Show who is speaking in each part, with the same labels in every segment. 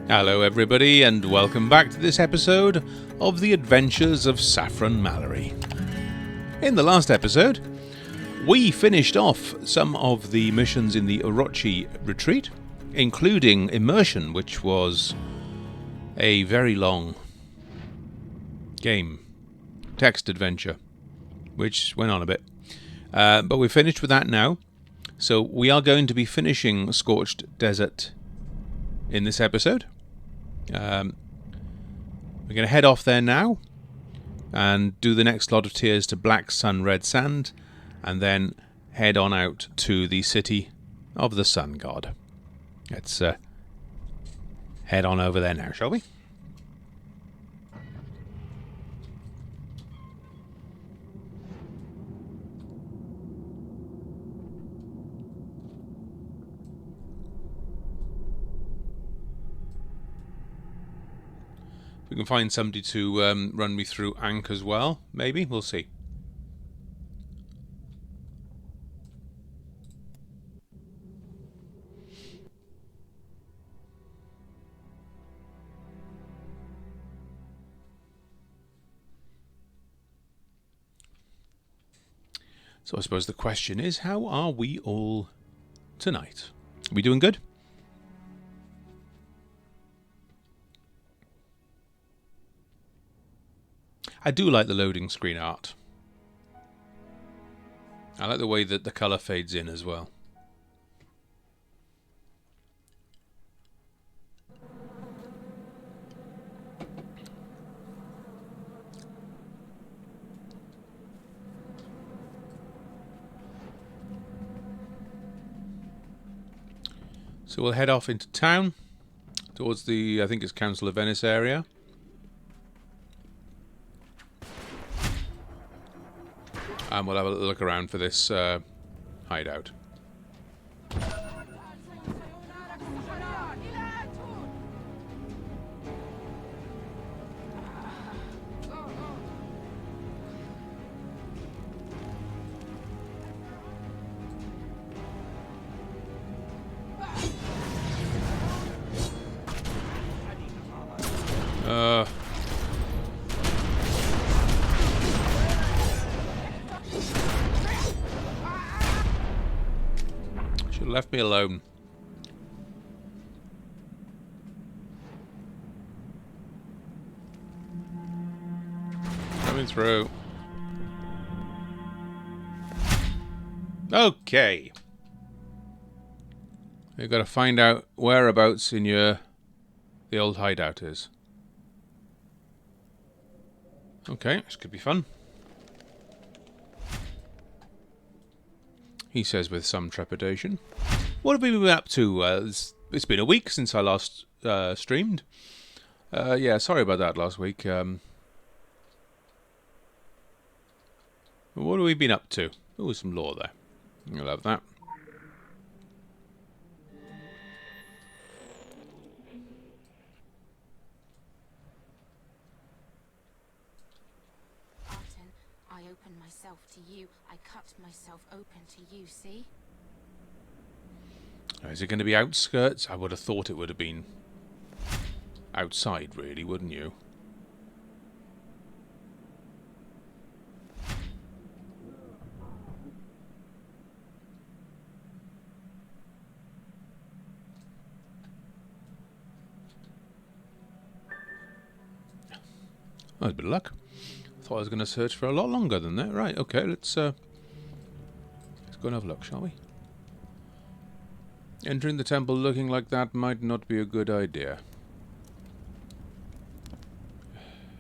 Speaker 1: Hello everybody and welcome back to this episode of The Adventures of Saffron Mallory. In the last episode, we finished off some of the missions in the Orochi retreat, including Immersion, which was a very long game, text adventure, which went on a bit. But we're finished with that now, so we are going to be finishing Scorched Desert in this episode. We're going to head off there now and do the next lot of tiers to Black Sun Red Sand, and then head on out to the city of the Sun God. Let's head on over there now, shall we? We can find somebody to run me through Ankh as well, maybe, we'll see. So I suppose the question is, how are we all tonight? Are we doing good? I do like the loading screen art. I like the way that the colour fades in as well. So we'll head off into town towards the, I think it's Council of Venice area. And we'll have a look around for this hideout. Left me alone. Coming through. Okay. We've got to find out whereabouts in the old hideout is. Okay, this could be fun. He says with some trepidation. What have we been up to? It's been a week since I last streamed. Yeah, sorry about that last week. What have we been up to? Oh, some lore there. I love that.
Speaker 2: I opened myself to you. I cut myself open to you, see?
Speaker 1: Is it going to be outskirts? I would have thought it would have been outside, really, wouldn't you? That was a bit of luck. Thought I was going to search for a lot longer than that. Right, okay, let's go and have a look, shall we? Entering the temple looking like that might not be a good idea.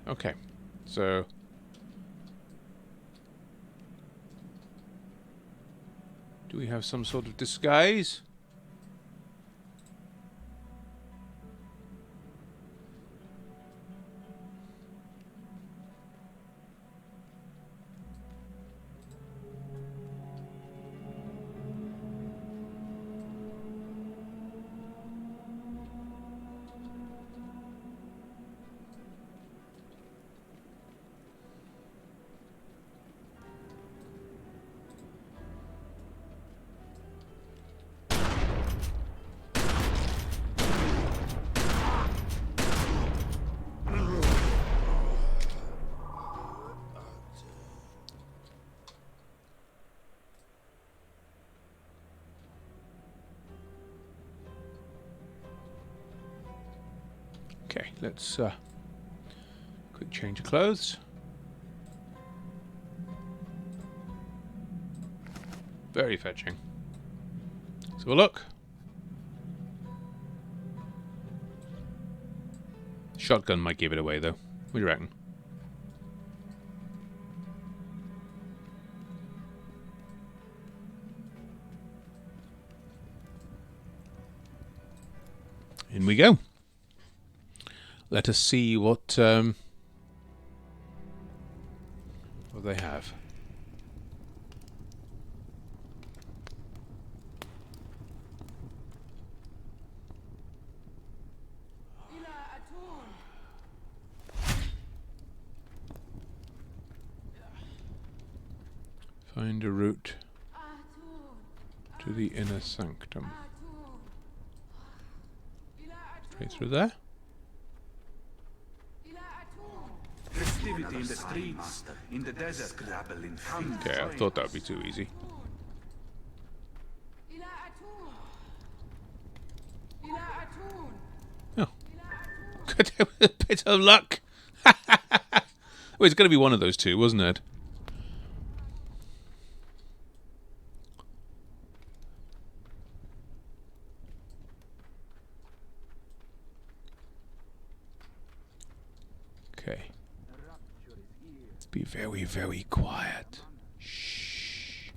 Speaker 1: Okay, so... do we have some sort of disguise? Okay, let's quick change of clothes. Very fetching. So we'll look. Shotgun might give it away though. What do you reckon? In we go. Let us see what they have. Find a route to the inner sanctum. Straight through there.
Speaker 3: Festivity in the streets, in the desert.
Speaker 1: Okay, I thought that would be too easy. Oh. Good, a bit of luck. Well, it's going to be one of those two, wasn't it? Okay. Be very, very quiet. Shh.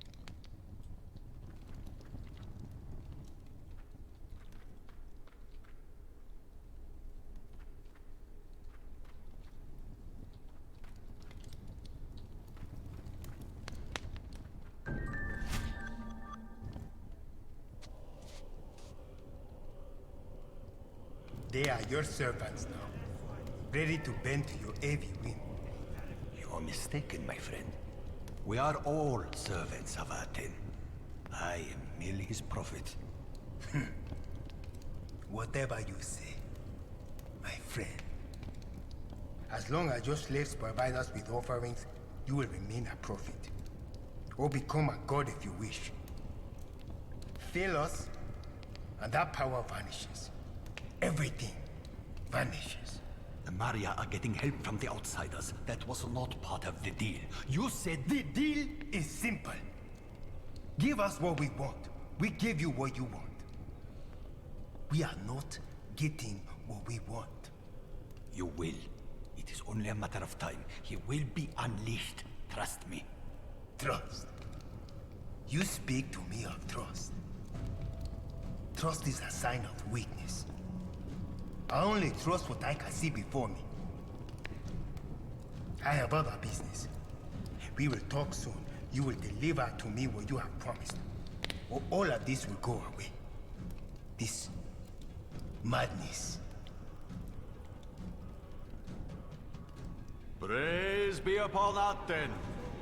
Speaker 4: They are your servants now, ready to bend to your heavy whim.
Speaker 5: You're mistaken, my friend. We are all servants of Aten. I am merely his prophet.
Speaker 4: Whatever you say, my friend. As long as your slaves provide us with offerings, you will remain a prophet. Or become a god if you wish. Fail us, and that power vanishes. Everything vanishes.
Speaker 5: The Maria are getting help from the outsiders. That was not part of the deal. You said
Speaker 4: The deal is simple. Give us what we want. We give you what you want. We are not getting what we want.
Speaker 5: you will. It is only a matter of time. He will be unleashed. Trust me.
Speaker 4: Trust? You speak to me of trust. Trust is a sign of weakness. I only trust what I can see before me. I have other business. We will talk soon. You will deliver to me what you have promised. Or all of this will go away. This madness.
Speaker 6: Praise be upon Aten.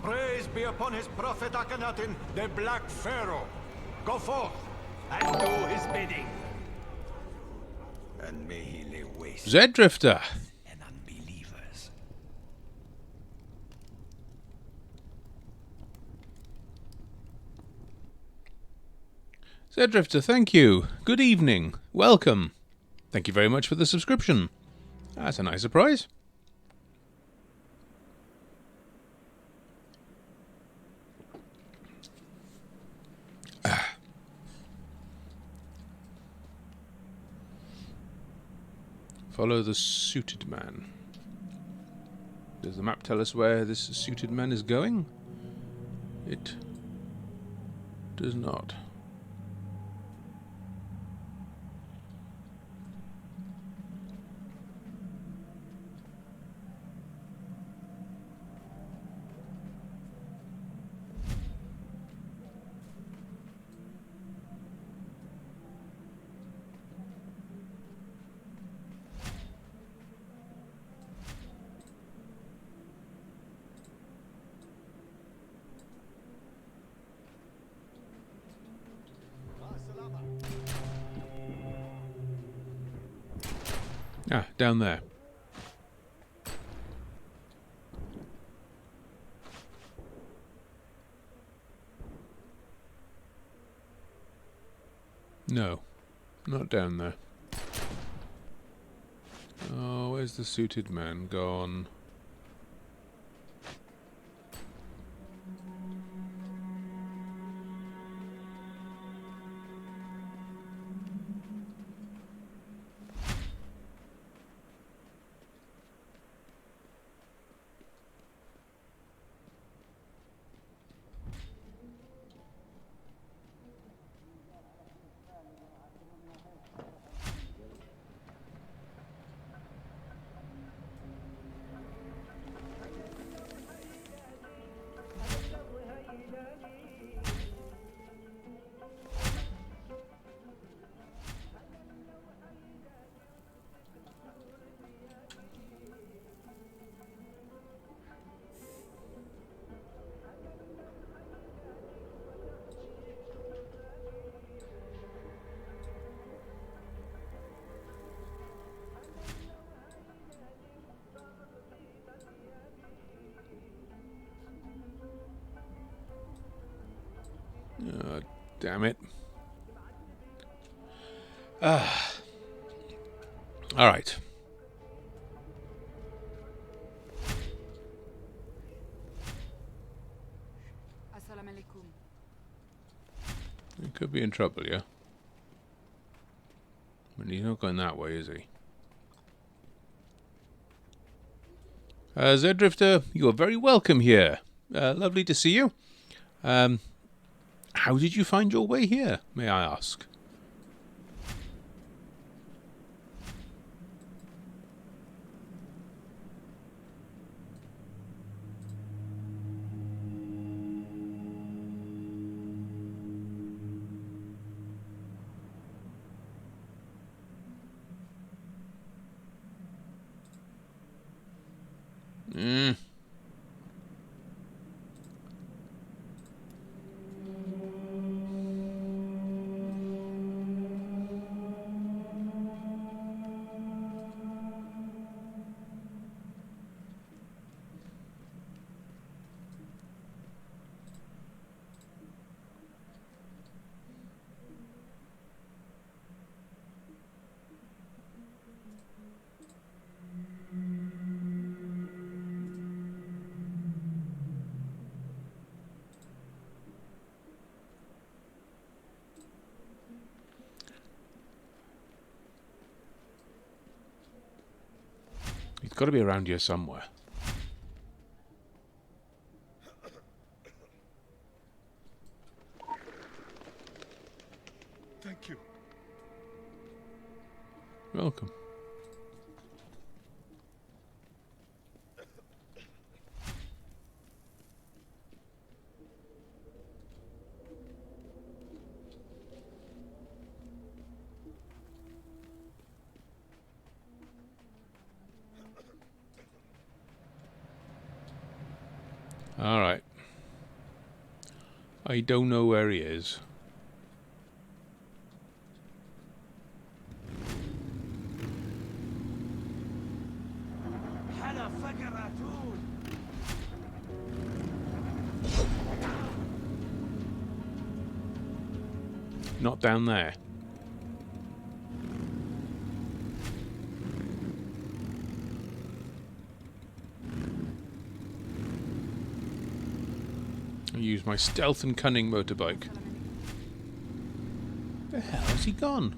Speaker 6: Praise be upon his prophet Akhenaten, the Black Pharaoh. Go forth and do his bidding.
Speaker 5: And may he lay waste
Speaker 1: Zedrifter.
Speaker 5: and unbelievers.
Speaker 1: Zedrifter, thank you. Good evening. Welcome. Thank you very much for the subscription. That's a nice surprise. Follow the suited man. Does the map tell us where this suited man is going? It does not. Ah, down there. No, not down there. Where's the suited man gone? Oh, damn it. Alright.
Speaker 2: Assalamu alaikum.
Speaker 1: He could be in trouble, yeah? But he's not going that way, is he? Zerdrifter, you are very welcome here. Lovely to see you. How did you find your way here, may I ask? He's got to be around here somewhere.
Speaker 6: Thank you.
Speaker 1: Welcome. Alright. I don't know where he is. Not down there. I use my stealth and cunning motorbike. Where the hell has he gone?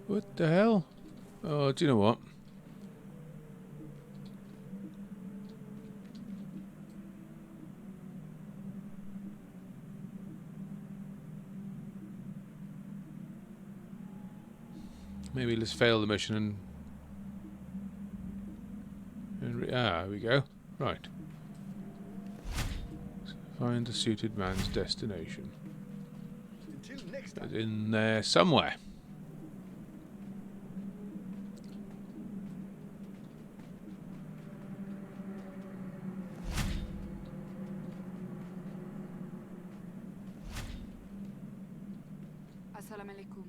Speaker 1: What the hell? Oh, do you know what? Maybe let's fail the mission and here we go. Right. Find a suited man's destination.
Speaker 6: Until next time.
Speaker 1: It's in there somewhere.
Speaker 7: Assalamu alaikum.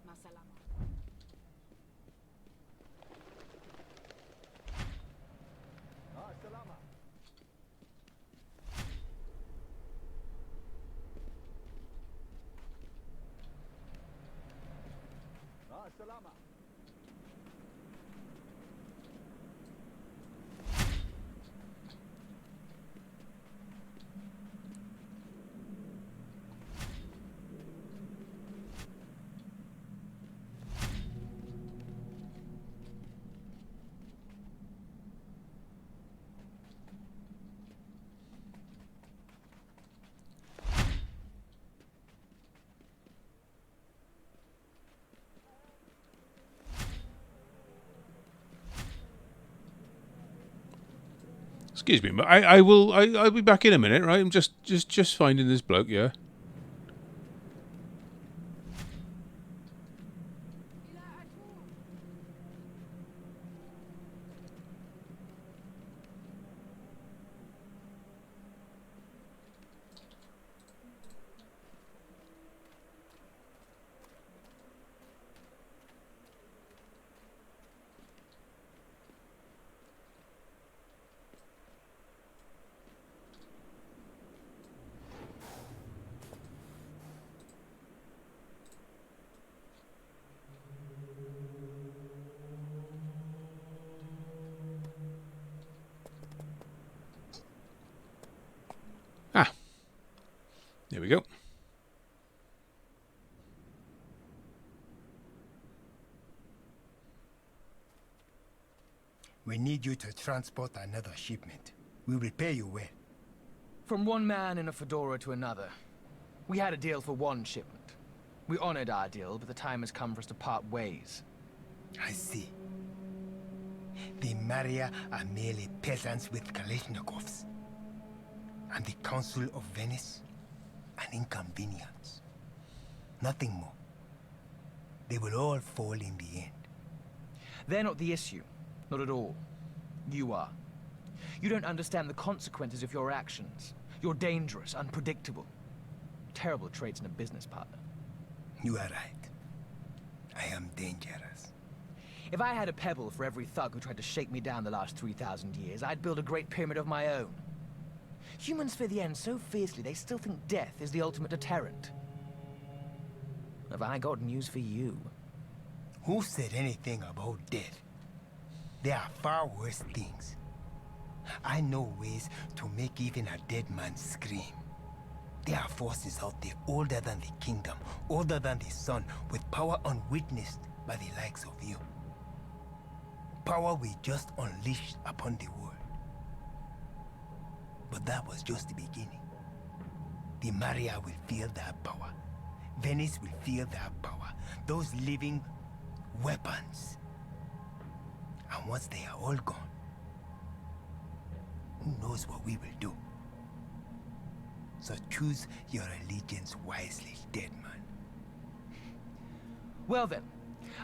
Speaker 2: Masalama.
Speaker 6: Salama. Salama.
Speaker 1: Excuse me, but I'll be back in a minute, right? I'm just finding this bloke, yeah. Ah, there we go.
Speaker 4: We need you to transport another shipment. We will pay you well.
Speaker 8: From one man in a fedora to another. We had a deal for one shipment. We honored our deal, but the time has come for us to part ways.
Speaker 4: I see. The Maria are merely peasants with Kalashnikovs. And the Council of Venice, an inconvenience. Nothing more. They will all fall in the end.
Speaker 8: They're not the issue. Not at all. You are. You don't understand the consequences of your actions. You're dangerous, unpredictable. Terrible traits in a business partner.
Speaker 4: You are right. I am dangerous.
Speaker 8: If I had a pebble for every thug who tried to shake me down the last 3,000 years, I'd build a great pyramid of my own. Humans fear the end so fiercely they still think death is the ultimate deterrent. Have I got news for you?
Speaker 4: Who said anything about death? There are far worse things. I know ways to make even a dead man scream. There are forces out there older than the kingdom, older than the sun, with power unwitnessed by the likes of you. Power we just unleashed upon the world. But that was just the beginning. The Maria will feel that power. Venice will feel that power. Those living weapons. And once they are all gone, who knows what we will do? So choose your allegiance wisely, dead man.
Speaker 8: Well then,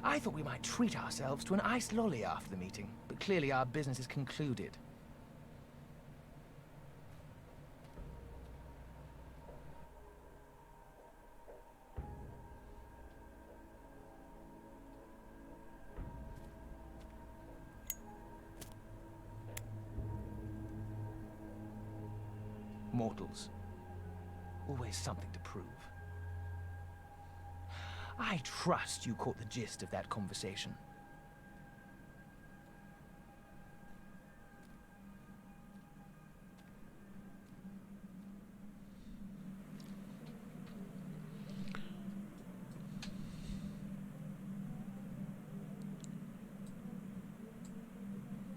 Speaker 8: I thought we might treat ourselves to an iced lolly after the meeting, but clearly our business is concluded. Mortals. Always something to prove. I trust you caught the gist of that conversation.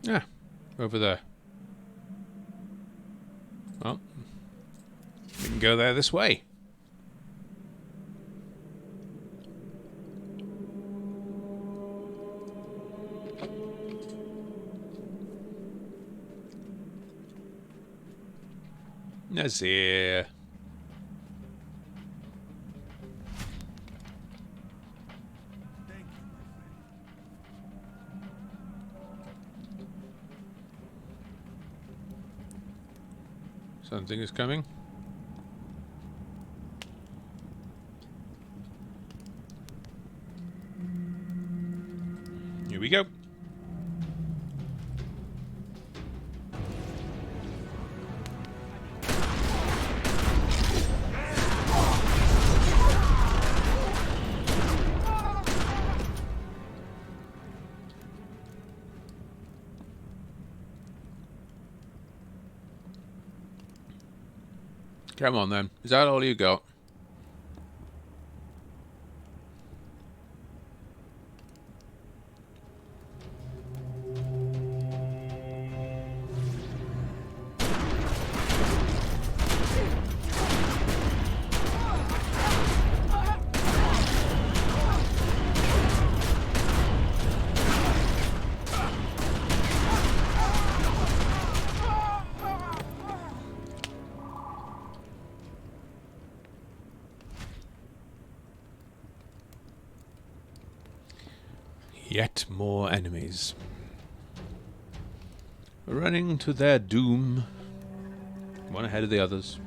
Speaker 1: Yeah, over there. Well, we can go there this way. us here. Something is coming. Here we go. Come on then. Is that all you got? Yet more enemies. Running to their doom. One ahead of the others.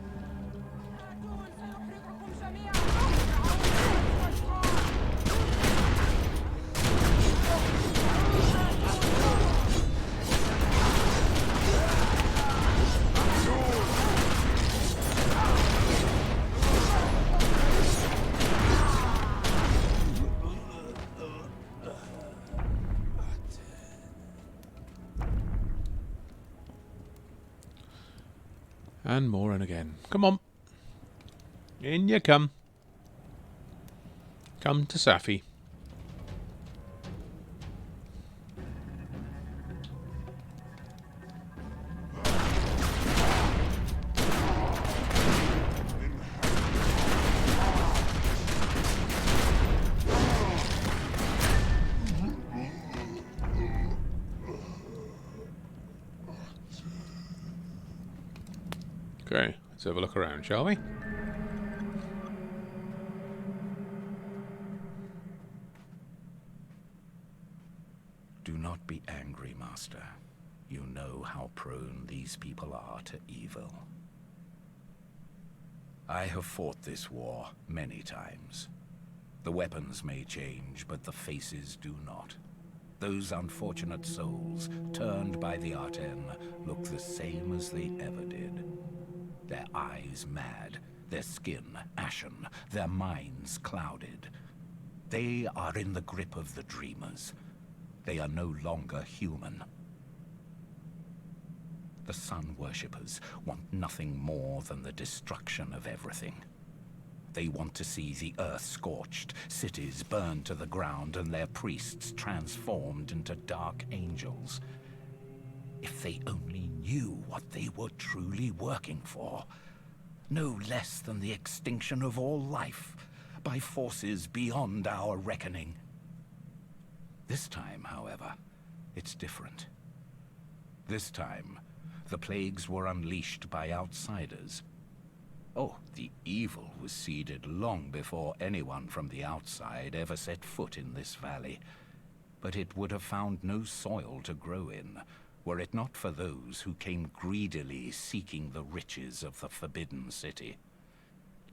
Speaker 1: And more and again. Come on. In you come. Come to Safi. Okay, let's have a look around, shall we?
Speaker 5: Do not be angry, Master. You know how prone these people are to evil. I have fought this war many times. The weapons may change, but the faces do not. Those unfortunate souls, turned by the Arten, look the same as they ever did. Their eyes mad, their skin ashen, their minds clouded. They are in the grip of the Dreamers. They are no longer human. The Sun Worshippers want nothing more than the destruction of everything. They want to see the Earth scorched, cities burned to the ground, and their priests transformed into dark angels. If they only knew what they were truly working for. No less than the extinction of all life by forces beyond our reckoning. This time, however, it's different. This time, the plagues were unleashed by outsiders. Oh, the evil was seeded long before anyone from the outside ever set foot in this valley. But it would have found no soil to grow in, were it not for those who came greedily seeking the riches of the Forbidden City.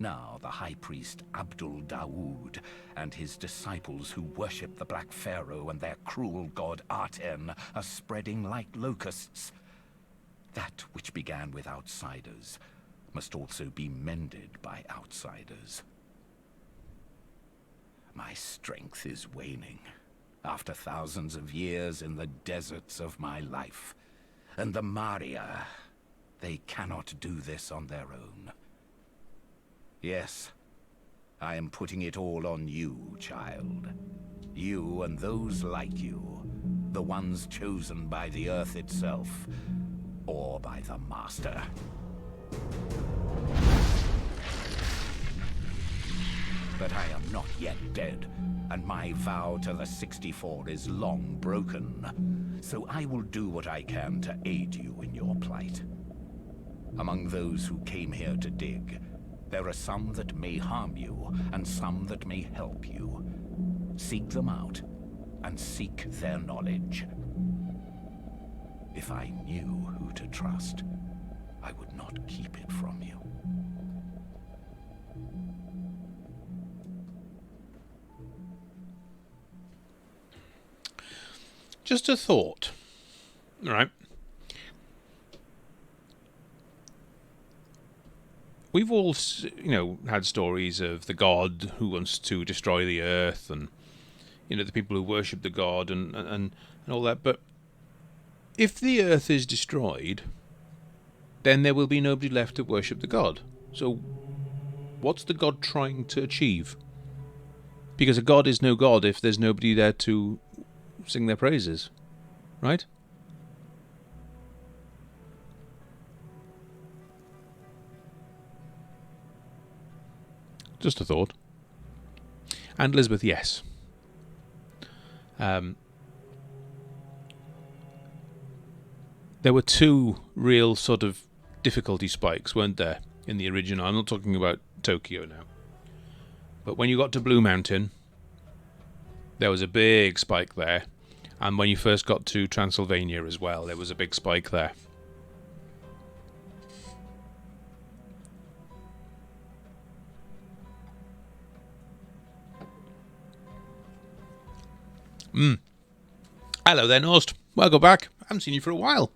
Speaker 5: Now the High Priest Abdul Dawood and his disciples who worship the Black Pharaoh and their cruel god Arten are spreading like locusts. That which began with outsiders must also be mended by outsiders. My strength is waning after thousands of years in the deserts of my life. And the Maria, they cannot do this on their own. Yes, I am putting it all on you, child. You and those like you, the ones chosen by the Earth itself, or by the Master. But I am not yet dead, and my vow to the 64 is long broken. So I will do what I can to aid you in your plight. Among those who came here to dig, there are some that may harm you, and some that may help you. Seek them out, and seek their knowledge. If I knew who to trust, I would not keep it from you.
Speaker 1: Just a thought. All right. We've all, had stories of the god who wants to destroy the earth, and the people who worship the god and all that. But if the earth is destroyed, then there will be nobody left to worship the god. So, what's the god trying to achieve? Because a god is no god if there's nobody there to sing their praises, right? Just a thought. And Elizabeth, yes. There were two real sort of difficulty spikes, weren't there, in the original? I'm not talking about Tokyo now. But when you got to Blue Mountain, there was a big spike there. And when you first got to Transylvania as well, there was a big spike there. Hello there, Nost. Welcome back. I haven't seen you for a while.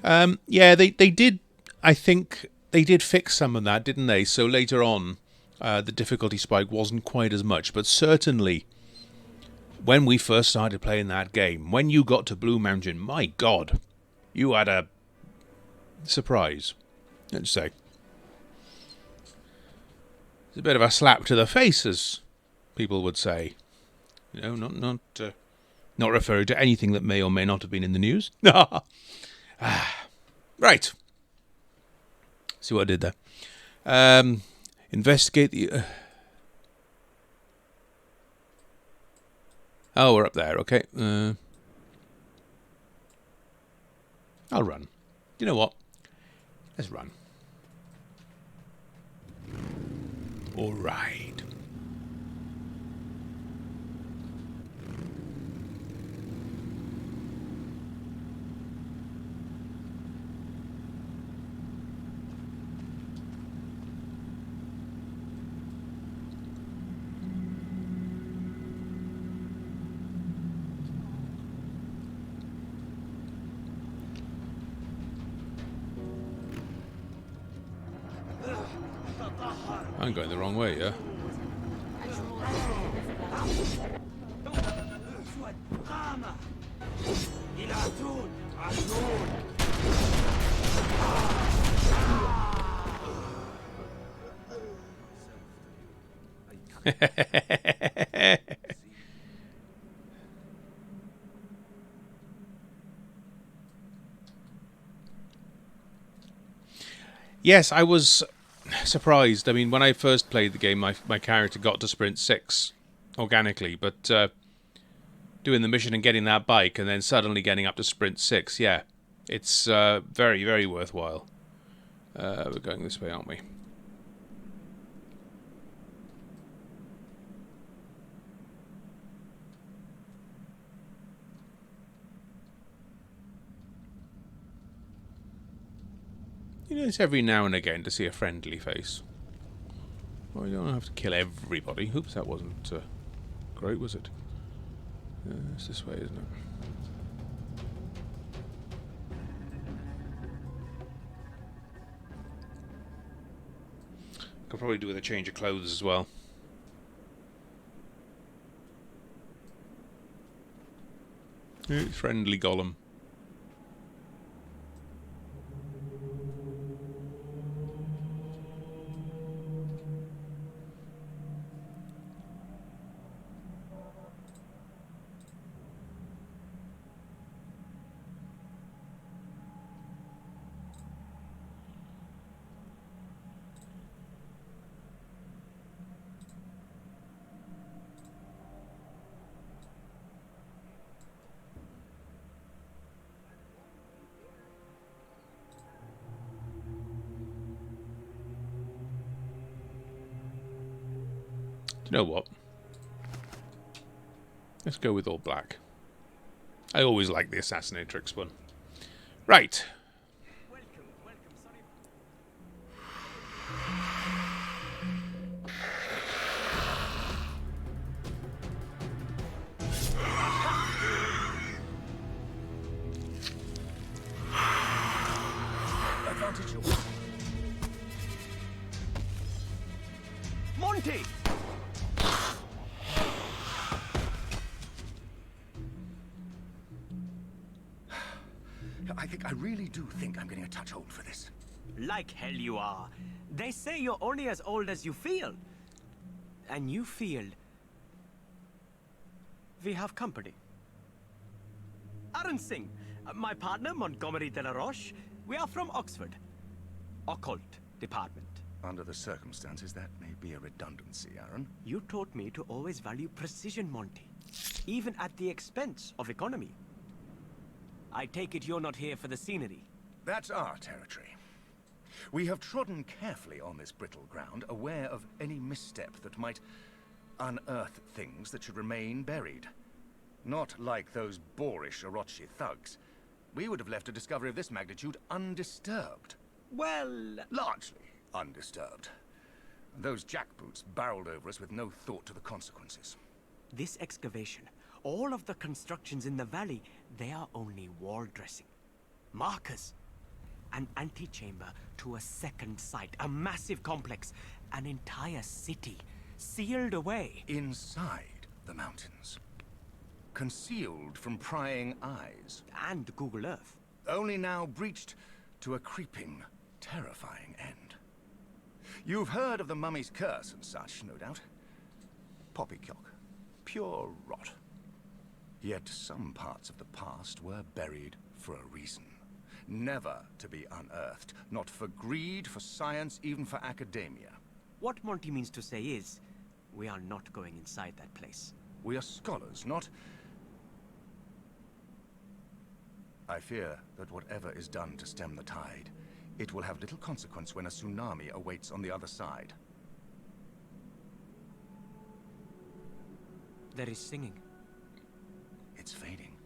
Speaker 1: Yeah, they did. I think they did fix some of that, didn't they? So later on, the difficulty spike wasn't quite as much. But certainly, when we first started playing that game, when you got to Blue Mountain, my God, you had a surprise, let's say. It's a bit of a slap to the face, as people would say. Not referring to anything that may or may not have been in the news. Right. See what I did there. Investigate the... Oh, we're up there. Okay. I'll run. You know what? Let's run. All right. I'm going the wrong way, yeah? Yes, I was surprised. I mean, when I first played the game, my character got to sprint 6 organically, but doing the mission and getting that bike and then suddenly getting up to sprint 6, yeah, it's very, very worthwhile. We're going this way, aren't we? It's every now and again to see a friendly face. Well, you don't have to kill everybody. Oops, that wasn't great, was it? It's this way, isn't it? Could probably do with a change of clothes as well. Friendly Gollum. Do you know what? Let's go with all black. I always like the Assassinatrix one. Right.
Speaker 8: Monty!
Speaker 7: I really do think I'm getting a touch old for this.
Speaker 9: Like hell you are. They say you're only as old as you feel. And you feel... we have company. Arun Singh, my partner Montgomery de la Roche. We are from Oxford. Occult department.
Speaker 7: Under the circumstances, that may be a redundancy, Arun.
Speaker 9: You taught me to always value precision, Monty. Even at the expense of economy. I take it you're not here for the scenery.
Speaker 7: That's our territory. We have trodden carefully on this brittle ground, aware of any misstep that might unearth things that should remain buried. Not like those boorish Orochi thugs. We would have left a discovery of this magnitude undisturbed.
Speaker 9: Well...
Speaker 7: largely undisturbed. Those jackboots barreled over us with no thought to the consequences.
Speaker 9: This excavation, all of the constructions in the valley, they are only wall dressing. Markers. An antechamber to a second site, a massive complex, an entire city, sealed away.
Speaker 7: Inside the mountains. Concealed from prying eyes.
Speaker 9: And Google Earth.
Speaker 7: Only now breached to a creeping, terrifying end. You've heard of the mummy's curse and such, no doubt. Poppycock. Pure rot. Yet some parts of the past were buried for a reason. Never to be unearthed. Not for greed, for science, even for academia.
Speaker 9: What Monty means to say is, we are not going inside that place.
Speaker 7: We are scholars, not... I fear that whatever is done to stem the tide, it will have little consequence when a tsunami awaits on the other side.
Speaker 9: There is singing.
Speaker 7: It's fading.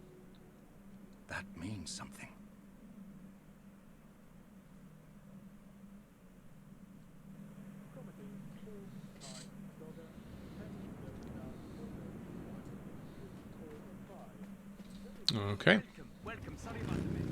Speaker 7: That means something.
Speaker 1: Okay.
Speaker 9: Welcome. Sorry about the mess.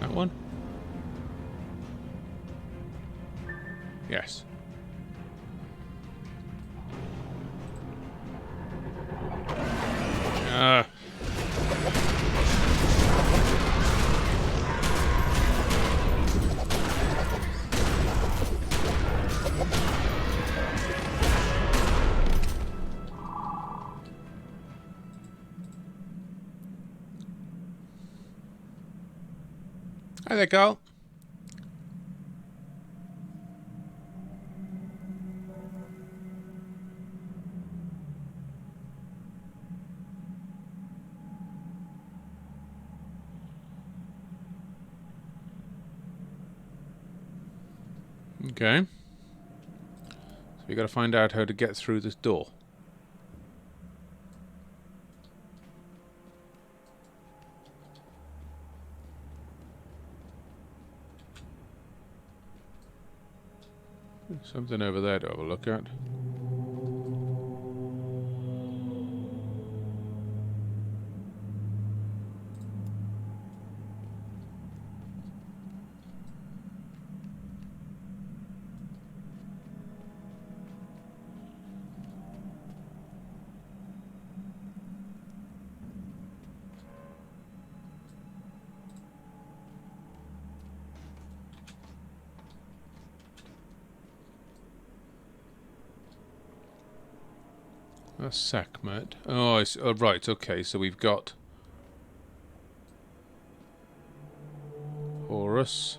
Speaker 1: That one? Yes. Hi there, Carl. Okay. So we got to find out how to get through this door. Something over there to have a look at. A Sekhmet. Oh, I see. Oh, right, okay, so we've got Horus.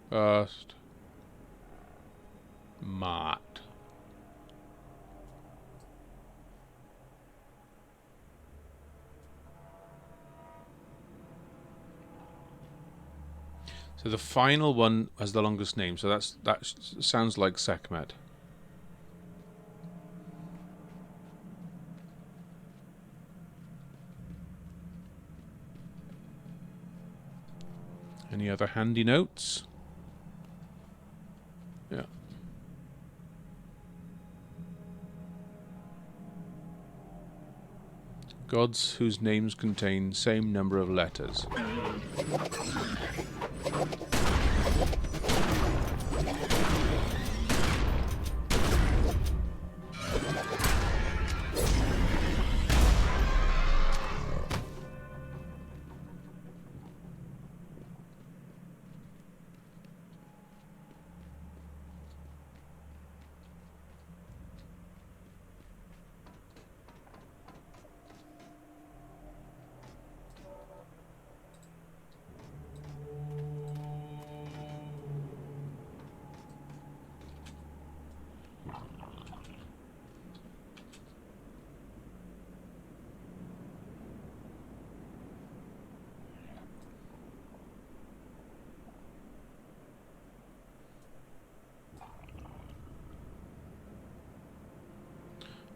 Speaker 1: First. Mart. So the final one has the longest name, so that sounds like Sekhmet. Any other handy notes? Yeah. Gods whose names contain same number of letters.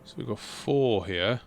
Speaker 1: So we've got 4 here.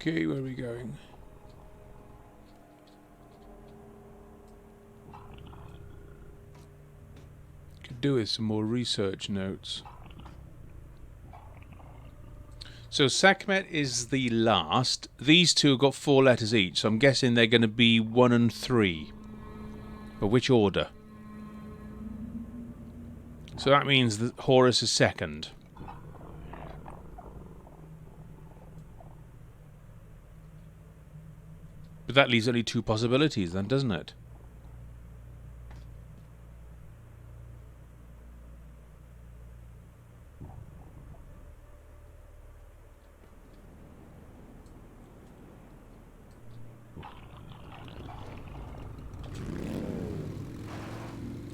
Speaker 1: Okay, where are we going? Could do with some more research notes. So Sekhmet is the last. These two have got 4 letters each, so I'm guessing they're going to be 1 and 3. But which order? So that means that Horus is second. But that leaves only 2 possibilities then, doesn't it?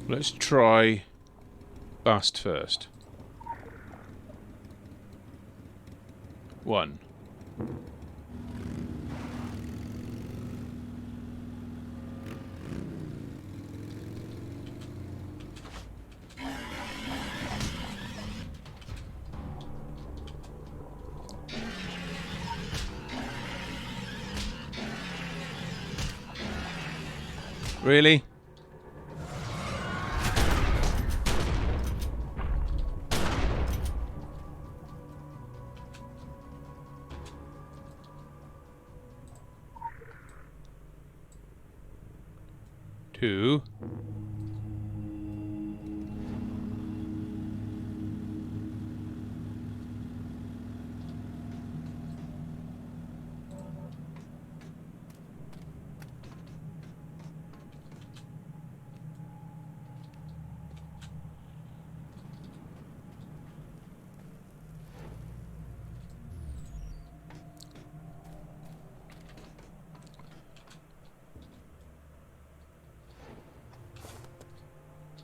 Speaker 1: Let's try Bast first. 1. Really? Two.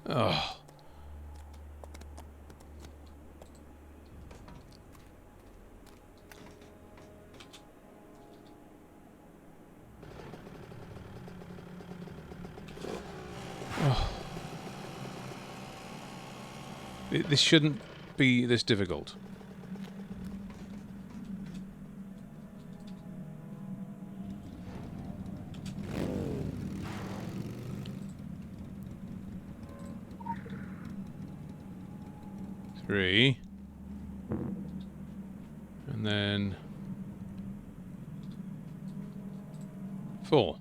Speaker 1: Oh. This shouldn't be this difficult. Three. And then 4.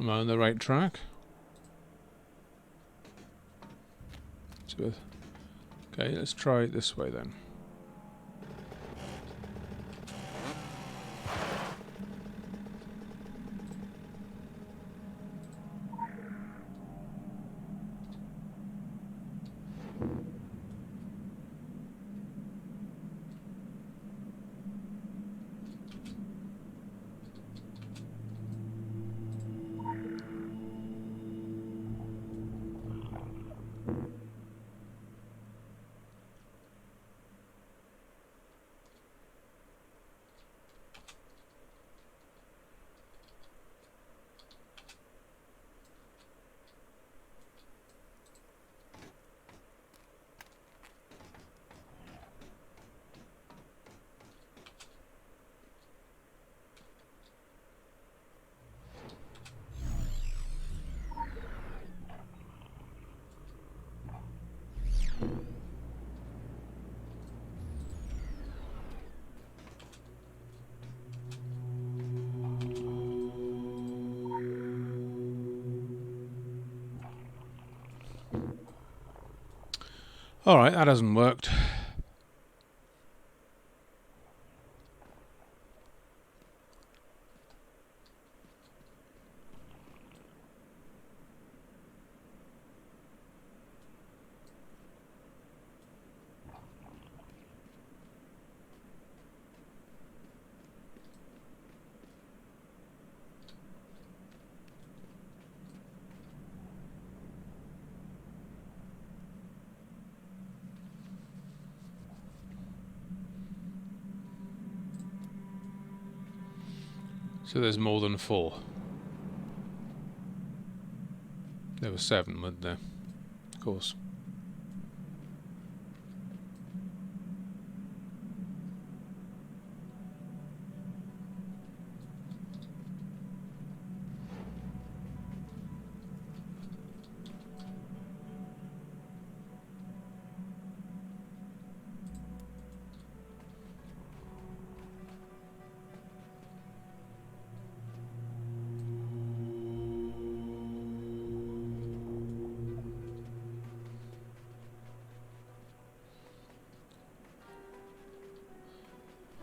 Speaker 1: Am I on the right track? Okay, let's try it this way then. Alright, that hasn't worked. So there's more than 4. There were 7, weren't there? Of course.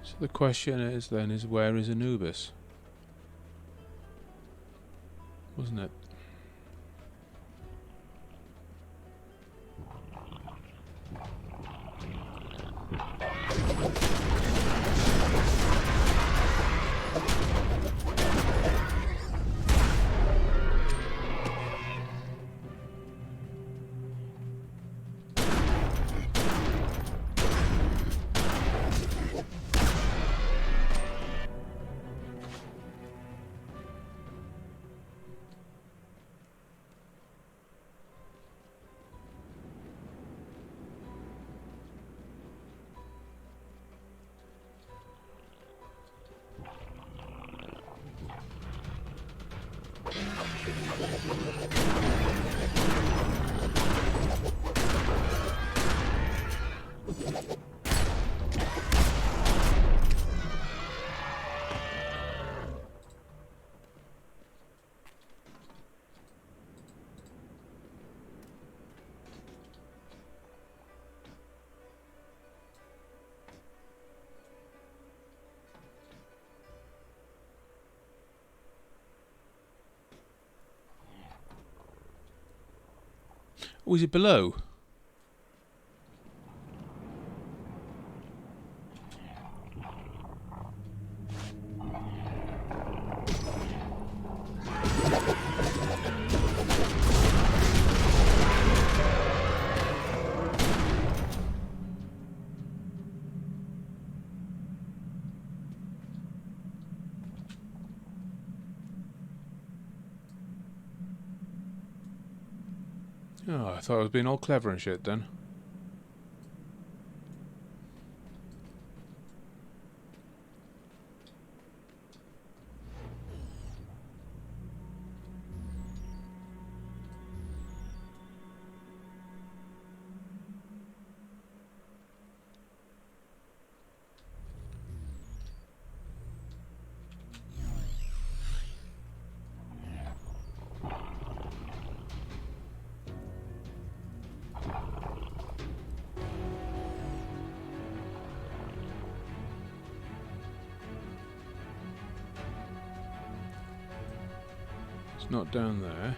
Speaker 1: So the question is then, where is Anubis? Wasn't it? Oh, is it below? Oh, I thought I was being all clever and shit then. It's not down there.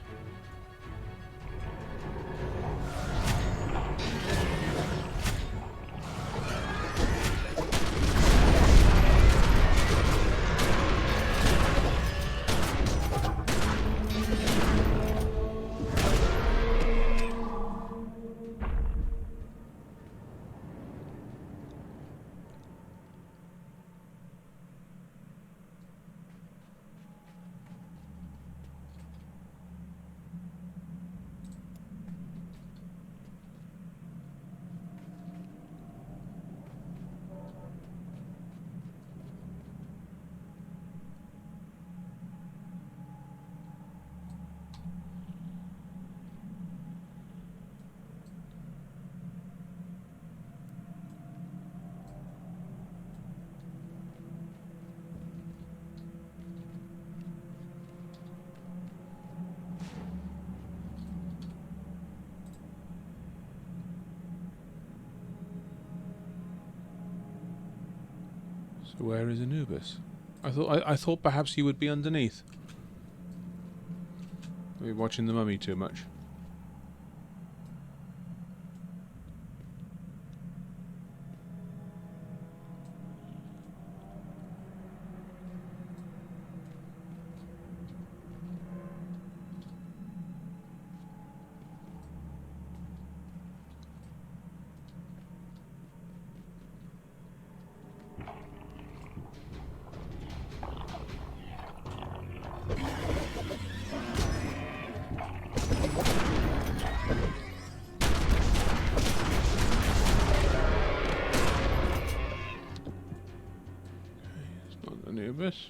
Speaker 1: So where is Anubis? I thought perhaps he would be underneath. Maybe watching the Mummy too much. Anubis.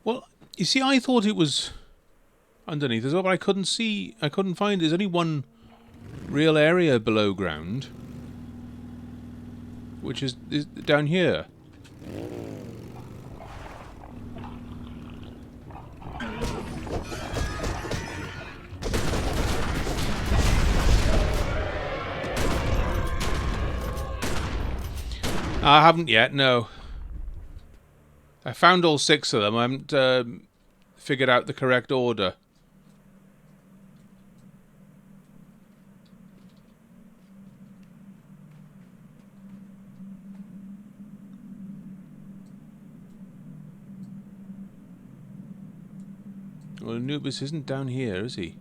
Speaker 1: Well, you see, I thought it was underneath as well, but I couldn't find. There's only one real area below ground, which is down here. I haven't yet, no. I found all 6 of them. I haven't figured out the correct order. Well, Anubis isn't down here, is he?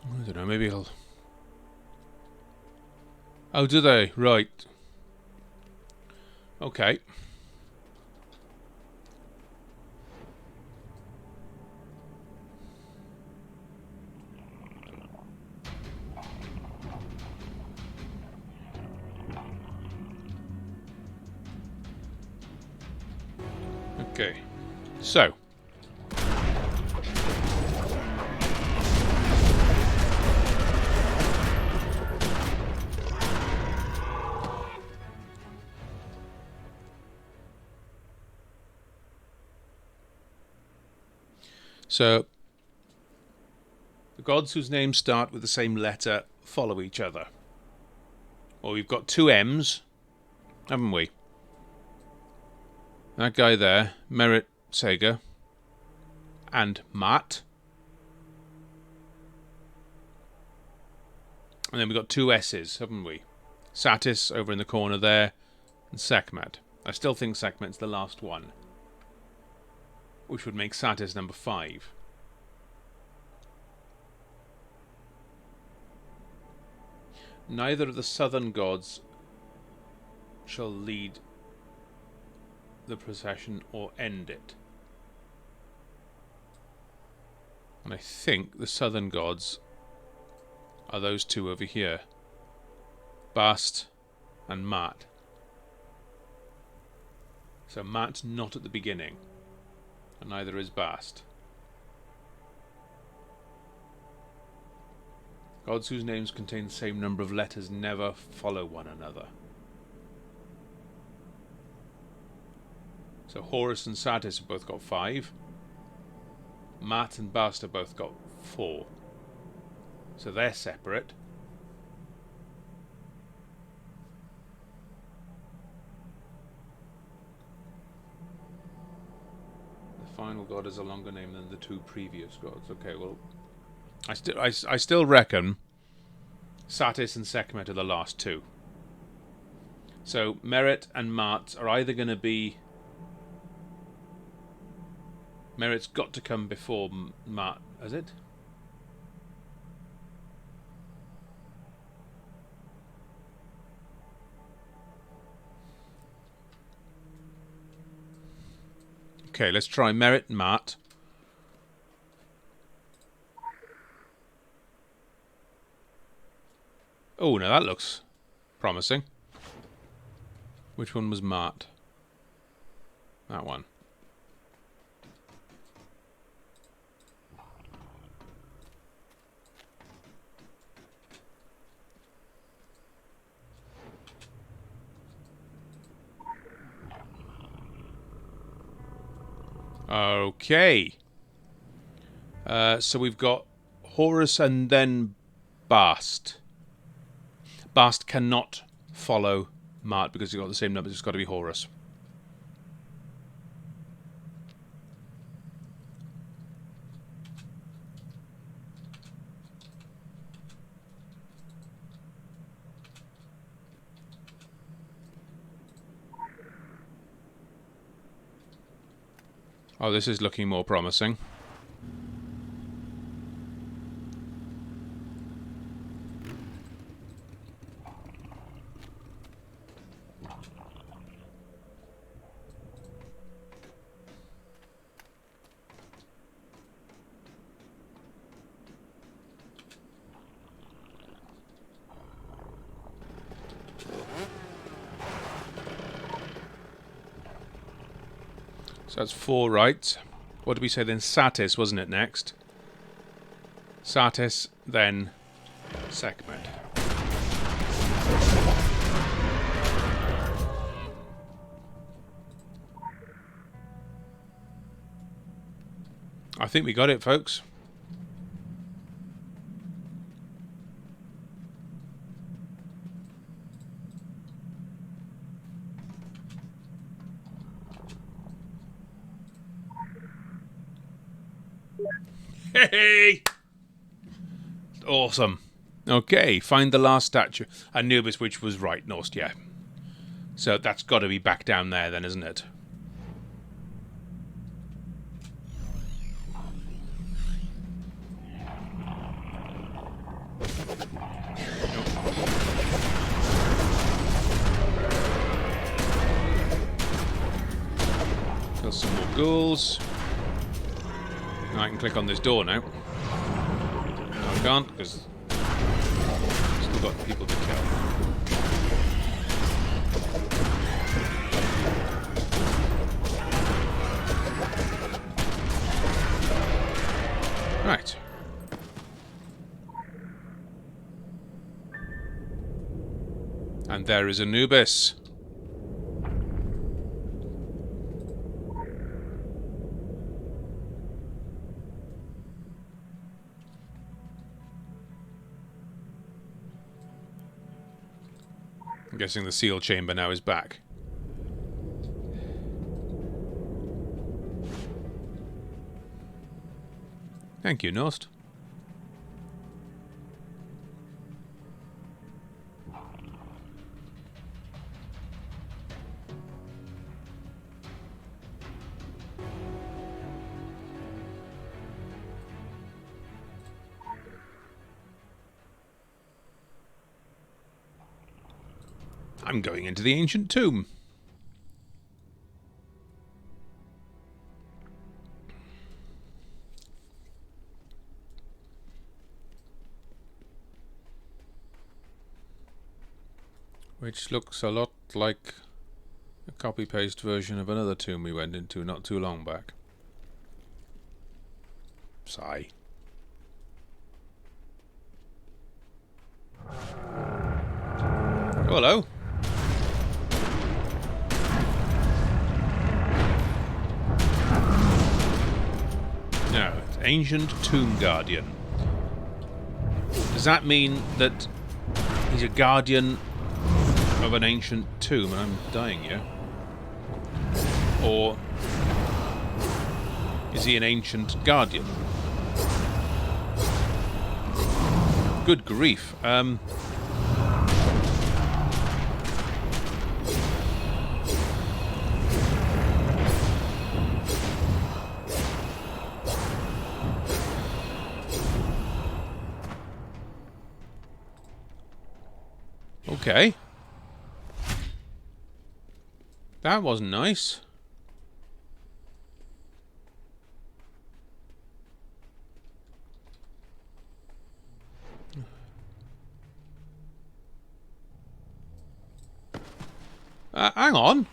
Speaker 1: I don't know, maybe he'll... Oh, do they? Right. Okay. Okay. So. So, the gods whose names start with the same letter follow each other. Well, we've got 2 M's, haven't we? That guy there, Merit Sega, and Matt. And then we've got 2 S's, haven't we? Satis over in the corner there, and Sekhmet. I still think Sekhmet's the last one, which would make Satis number 5. Neither of the southern gods shall lead the procession or end it. And I think the southern gods are those 2 over here. Bast and Maat. So Maat's not at the beginning. And neither is Bast. Gods whose names contain the same number of letters never follow one another. So Horus and Satis have both got 5. Maat and Bast have both got 4. So they're separate. The final god has a longer name than the 2 previous gods. Okay, well, I still reckon Satis and Sekhmet are the last 2. So Merit and Maat are either going to be... Merit's got to come before Maat, has it? Okay, let's try Merit and Maat. Oh, now that looks promising. Which one was Maat? That one. Okay. So we've got Horus and then Bast. Bast cannot follow Maat because he's got the same numbers. It's got to be Horus. Oh, this is looking more promising. So that's 4 right. What did we say then? Satis, wasn't it, next? Satis, then Sekhmet. I think we got it, folks. Hey! Awesome. Okay, find the last statue. Anubis, which was right, Nost, yeah. So that's got to be back down there then, isn't it? Got some more ghouls. I can click on this door now. No, I can't, because still got people to kill. Right. And there is Anubis. I'm guessing the seal chamber now is back. Thank you, Nost. I'm going into the ancient tomb. Which looks a lot like a copy-paste version of another tomb we went into not too long back. Sigh. Oh, hello. No, it's Ancient Tomb Guardian. Does that mean that he's a guardian of an ancient tomb and I'm dying here? Or is he an ancient guardian? Good grief. Okay. That wasn't nice. Hang on.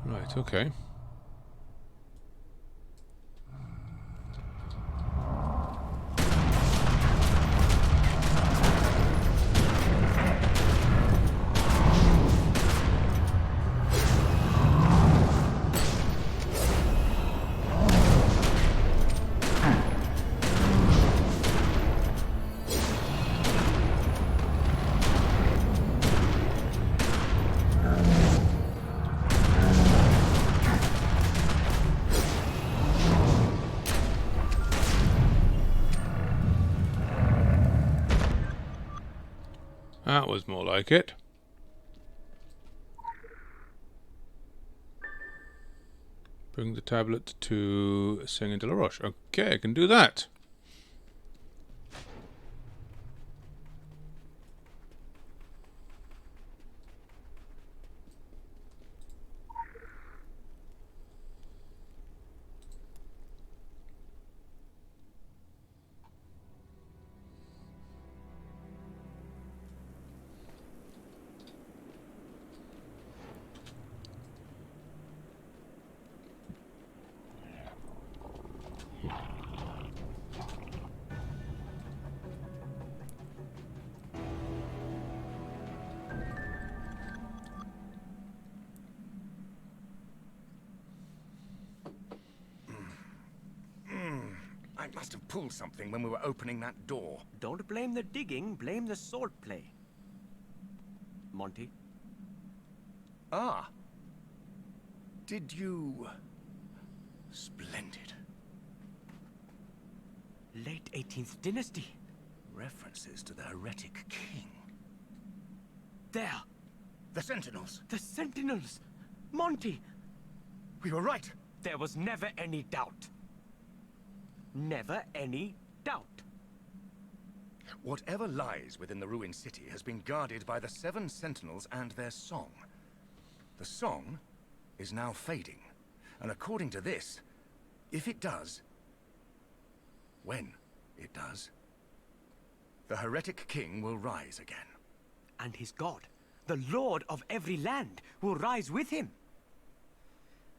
Speaker 1: Right, okay. That was more like it. Bring the tablet to Singing de la Roche. Okay, I can do that.
Speaker 7: I must have pulled something when we were opening that door.
Speaker 9: Don't blame the digging, blame the sword play. Monty?
Speaker 7: Ah. Did you... Splendid.
Speaker 9: Late 18th dynasty.
Speaker 7: References to the heretic king.
Speaker 9: There!
Speaker 7: The Sentinels.
Speaker 9: The Sentinels! Monty!
Speaker 7: We were right.
Speaker 9: There was never any doubt. Never any doubt.
Speaker 7: Whatever lies within the ruined city has been guarded by the 7 Sentinels and their song. The song is now fading. And according to this, if it does, when it does, the heretic king will rise again.
Speaker 9: And his god, the lord of every land, will rise with him.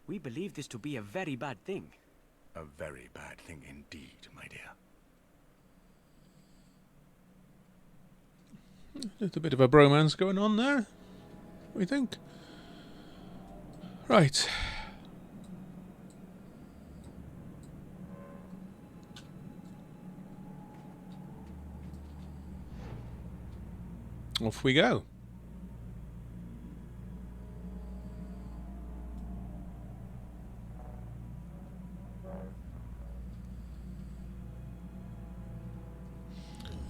Speaker 9: We believe this to be a very bad thing.
Speaker 7: A very bad thing indeed, my dear.
Speaker 1: There's a bit of a bromance going on there, we think. Right. Off we go.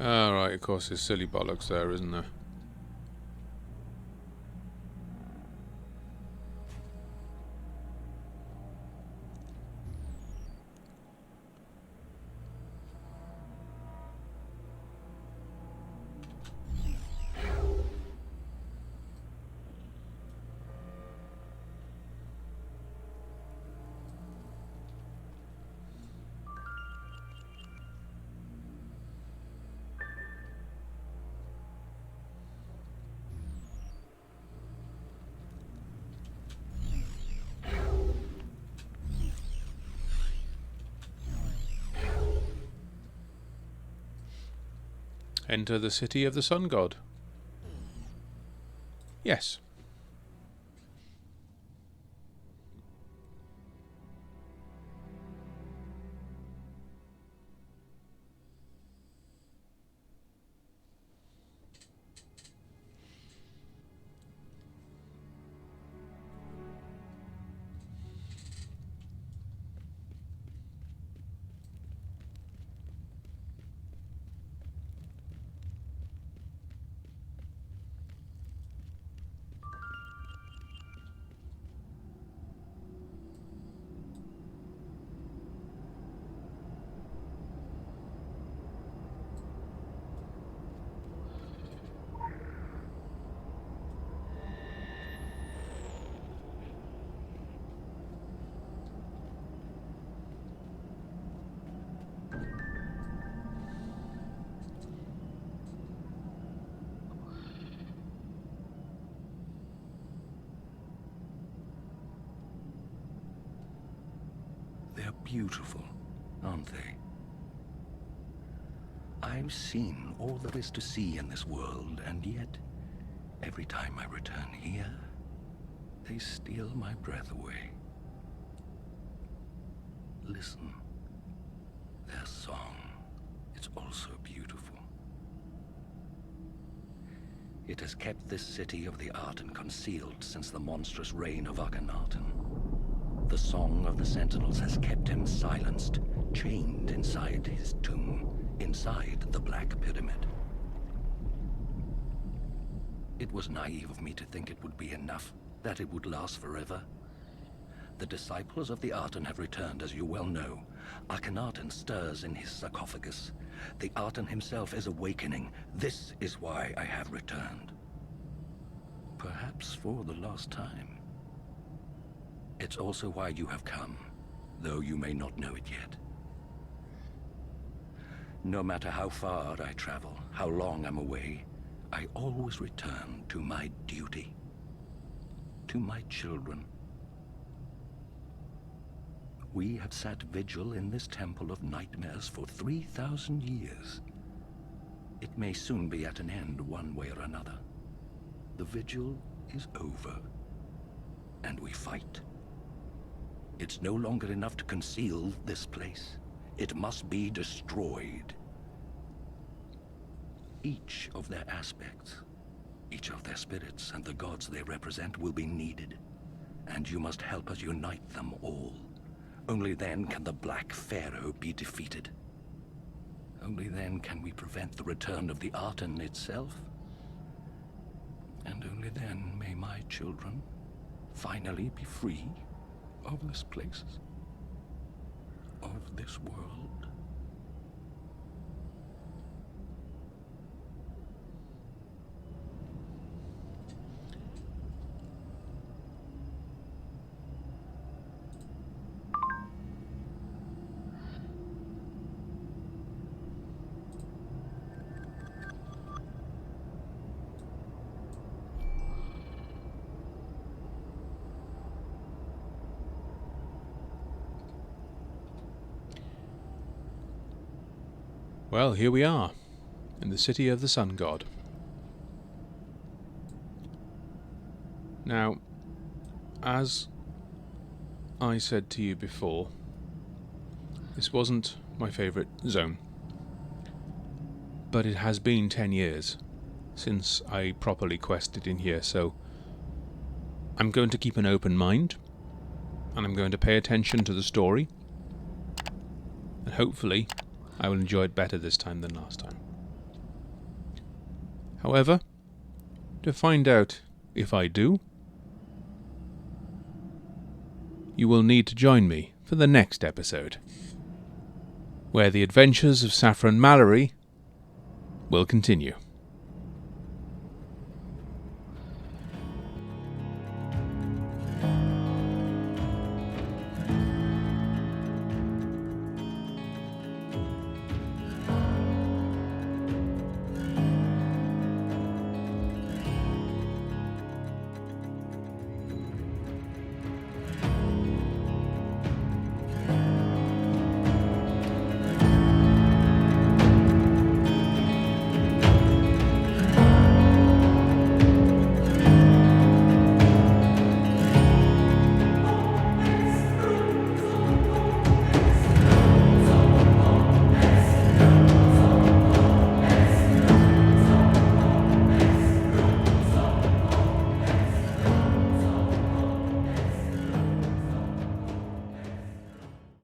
Speaker 1: Right, of course, there's silly bollocks there, isn't there? Enter the city of the sun god. Yes.
Speaker 5: They're beautiful, aren't they? I've seen all there is to see in this world, and yet, every time I return here, they steal my breath away. Listen. Their song, it's also beautiful. It has kept this city of the Arden concealed since the monstrous reign of Akhenaten. The song of the Sentinels has kept him silenced, chained inside his tomb, inside the Black Pyramid. It was naive of me to think it would be enough, that it would last forever. The disciples of the Arton have returned, as you well know. Akhenaten stirs in his sarcophagus. The Arton himself is awakening. This is why I have returned. Perhaps for the last time. It's also why you have come, though you may not know it yet. No matter how far I travel, how long I'm away, I always return to my duty. To my children. We have sat vigil in this temple of nightmares for 3,000 years. It may soon be at an end one way or another. The vigil is over, and we fight. It's no longer enough to conceal this place. It must be destroyed. Each of their aspects, each of their spirits and the gods they represent will be needed, and you must help us unite them all. Only then can the Black Pharaoh be defeated. Only then can we prevent the return of the Arton itself. And only then may my children finally be free of this place, of this world.
Speaker 1: Well, here we are, in the city of the Sun God. Now, as I said to you before, this wasn't my favourite zone. But it has been 10 years since I properly quested in here, so I'm going to keep an open mind, and I'm going to pay attention to the story, and hopefully I will enjoy it better this time than last time. However, to find out if I do, you will need to join me for the next episode, where the adventures of Saffron Mallory will continue.